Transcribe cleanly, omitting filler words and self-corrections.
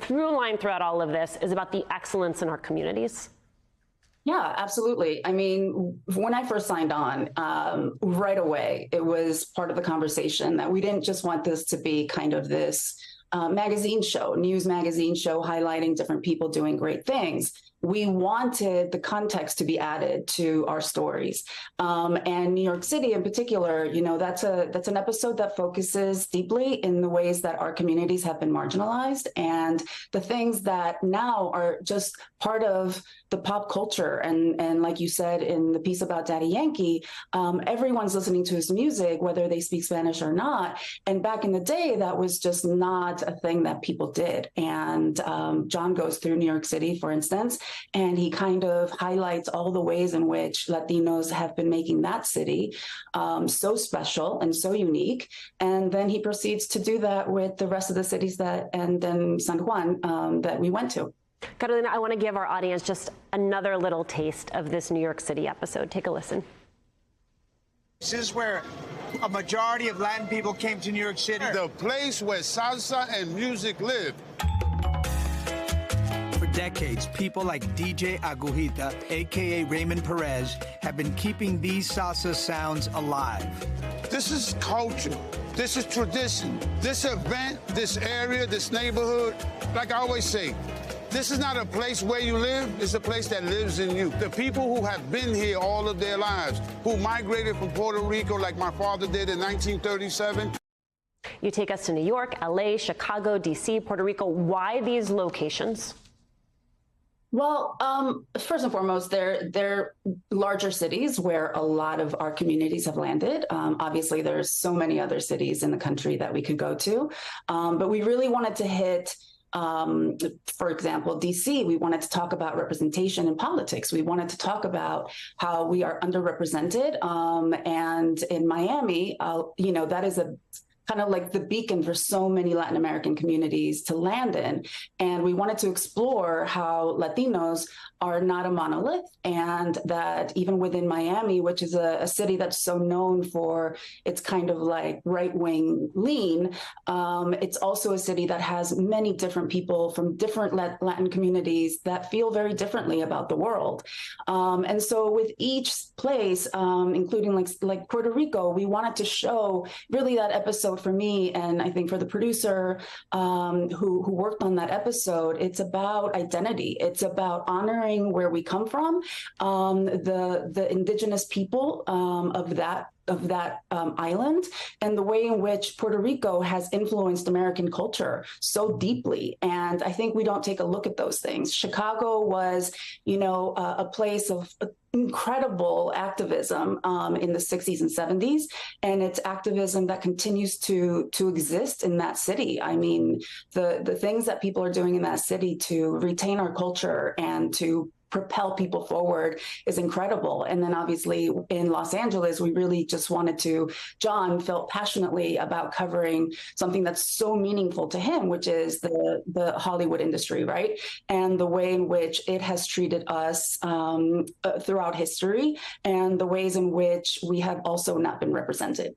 through line throughout all of this is about the excellence in our communities. Yeah, absolutely. I mean, when I first signed on, right away, it was part of the conversation that we didn't just want this to be kind of this magazine show, news magazine show highlighting different people doing great things. We wanted the context to be added to our stories. And New York City in particular, you know, that's an episode that focuses deeply in the ways that our communities have been marginalized and the things that now are just part of the pop culture. And like you said in the piece about Daddy Yankee, everyone's listening to his music, whether they speak Spanish or not. And back in the day, that was just not a thing that people did. And John goes through New York City, for instance, and he kind of highlights all the ways in which Latinos have been making that city so special and so unique. And then he proceeds to do that with the rest of the cities and then San Juan that we went to. Carolina, I want to give our audience just another little taste of this New York City episode. Take a listen. This is where a majority of Latin people came to New York City. The place where salsa and music live. For decades, people like DJ Agujita, a.k.a. Raymond Perez, have been keeping these salsa sounds alive. This is culture. This is tradition. This event, this area, this neighborhood, like I always say, this is not a place where you live, it's a place that lives in you. The people who have been here all of their lives, who migrated from Puerto Rico like my father did in 1937. You take us to New York, LA, Chicago, DC, Puerto Rico. Why these locations? Well, first and foremost, they're larger cities where a lot of our communities have landed. Obviously, there's so many other cities in the country that we could go to, but we really wanted to hit for example, DC, we wanted to talk about representation in politics. We wanted to talk about how we are underrepresented. And in Miami, you know, that is a kind of like the beacon for so many Latin American communities to land in. And we wanted to explore how Latinos are not a monolith, and that even within Miami, which is a city that's so known for its kind of like right-wing lean, it's also a city that has many different people from different Latin communities that feel very differently about the world. And so with each place, including like Puerto Rico, we wanted to show really that episode for me, and I think for the producer who worked on that episode, it's about identity. It's about honoring where we come from, the indigenous people of that island, and the way in which Puerto Rico has influenced American culture so deeply. And I think we don't take a look at those things. Chicago was, you know, a place of incredible activism in the 60s and 70s, and it's activism that continues to exist in that city. I mean, the things that people are doing in that city to retain our culture and to propel people forward is incredible. And then obviously in Los Angeles, we really just wanted to, John felt passionately about covering something that's so meaningful to him, which is the Hollywood industry, right? And the way in which it has treated us throughout history, and the ways in which we have also not been represented.